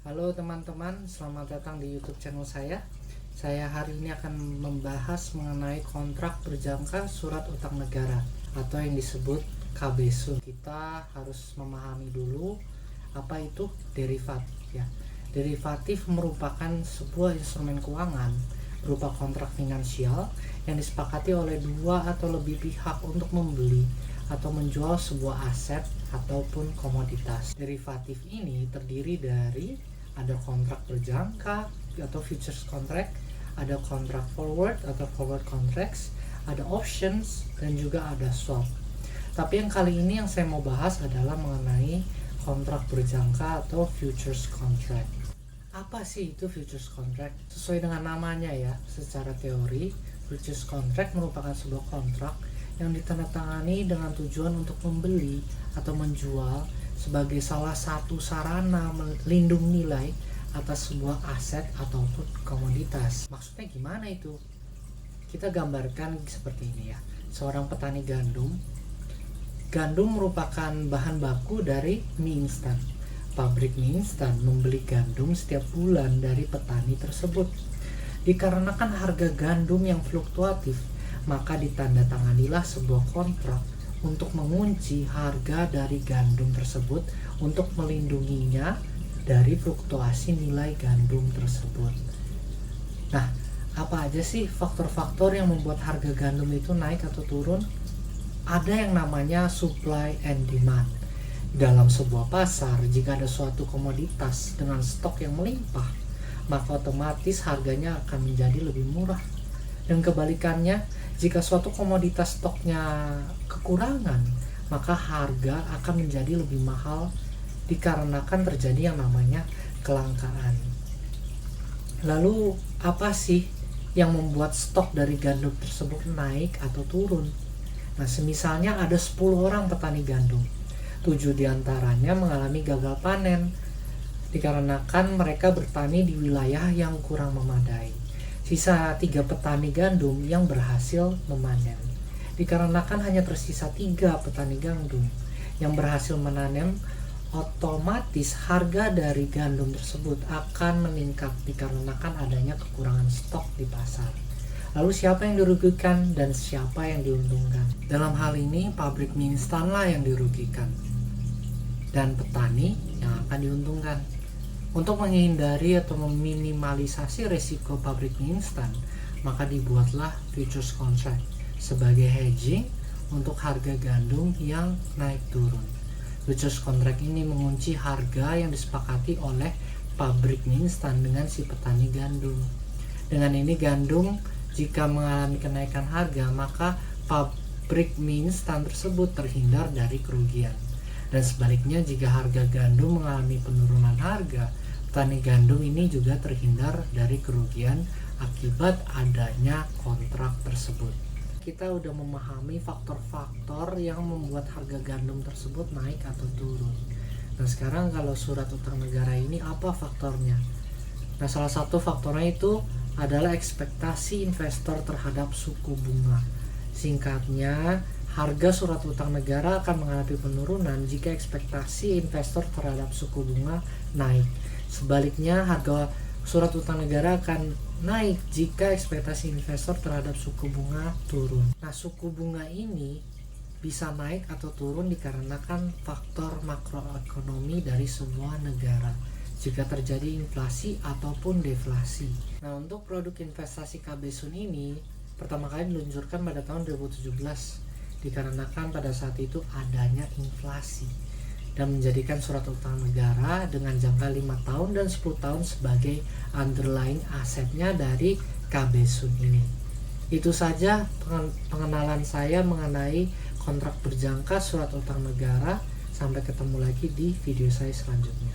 Halo teman-teman, selamat datang di YouTube channel saya. Saya hari ini akan membahas mengenai kontrak berjangka surat utang negara atau yang disebut KBSUN. Kita harus memahami dulu apa itu derivatif ya. Derivatif merupakan sebuah instrumen keuangan berupa kontrak finansial yang disepakati oleh dua atau lebih pihak untuk membeli atau menjual sebuah aset ataupun komoditas. Derivatif ini terdiri dari ada kontrak berjangka atau futures contract, ada kontrak forward atau forward contracts, ada options, dan juga ada swap. Tapi yang kali ini yang saya mau bahas adalah mengenai kontrak berjangka atau futures contract. Apa sih itu futures contract? Sesuai dengan namanya ya, secara teori, futures contract merupakan sebuah kontrak yang ditandatangani dengan tujuan untuk membeli atau menjual sebagai salah satu sarana melindungi nilai atas sebuah aset ataupun komoditas. Maksudnya gimana itu? Kita gambarkan seperti ini ya. Seorang petani gandum. Gandum merupakan bahan baku dari mie instan. Pabrik mie instan membeli gandum setiap bulan dari petani tersebut. Dikarenakan harga gandum yang fluktuatif, maka ditandatanganilah sebuah kontrak untuk mengunci harga dari gandum tersebut untuk melindunginya dari fluktuasi nilai gandum tersebut. Nah, apa aja sih faktor-faktor yang membuat harga gandum itu naik atau turun? Ada yang namanya supply and demand. Dalam sebuah pasar, jika ada suatu komoditas dengan stok yang melimpah, maka otomatis harganya akan menjadi lebih murah. Dan kebalikannya, jika suatu komoditas stoknya kekurangan, maka harga akan menjadi lebih mahal dikarenakan terjadi yang namanya kelangkaan. Lalu apa sih yang membuat stok dari gandum tersebut naik atau turun? Nah, semisalnya ada 10 orang petani gandum, 7 diantaranya mengalami gagal panen dikarenakan mereka bertani di wilayah yang kurang memadai. Sisa 3 petani gandum yang berhasil memanen. Dikarenakan hanya tersisa 3 petani gandum yang berhasil memanen, otomatis harga dari gandum tersebut akan meningkat dikarenakan adanya kekurangan stok di pasar. Lalu siapa yang dirugikan dan siapa yang diuntungkan? Dalam hal ini pabrik mie instan lah yang dirugikan dan petani yang akan diuntungkan. Untuk menghindari atau meminimalisasi resiko pabrik mie instan, maka dibuatlah futures contract sebagai hedging untuk harga gandum yang naik turun. Futures contract ini mengunci harga yang disepakati oleh pabrik mie instan dengan si petani gandum. Dengan ini gandum jika mengalami kenaikan harga, maka pabrik mie instan tersebut terhindar dari kerugian. Dan sebaliknya, jika harga gandum mengalami penurunan harga, petani gandum ini juga terhindar dari kerugian akibat adanya kontrak tersebut. Kita udah memahami faktor-faktor yang membuat harga gandum tersebut naik atau turun. Nah, sekarang kalau surat utang negara ini apa faktornya? Nah, salah satu faktornya itu adalah ekspektasi investor terhadap suku bunga. Singkatnya, harga surat utang negara akan mengalami penurunan jika ekspektasi investor terhadap suku bunga naik. Sebaliknya, harga surat utang negara akan naik jika ekspektasi investor terhadap suku bunga turun. Nah, suku bunga ini bisa naik atau turun dikarenakan faktor makroekonomi dari sebuah negara, jika terjadi inflasi ataupun deflasi. Nah, untuk produk investasi KBSUN ini pertama kali diluncurkan pada tahun 2017 dikarenakan pada saat itu adanya inflasi dan menjadikan surat utang negara dengan jangka 5 tahun dan 10 tahun sebagai underlying asetnya dari KBSUN ini. Itu saja pengenalan saya mengenai kontrak berjangka surat utang negara. Sampai ketemu lagi di video saya selanjutnya.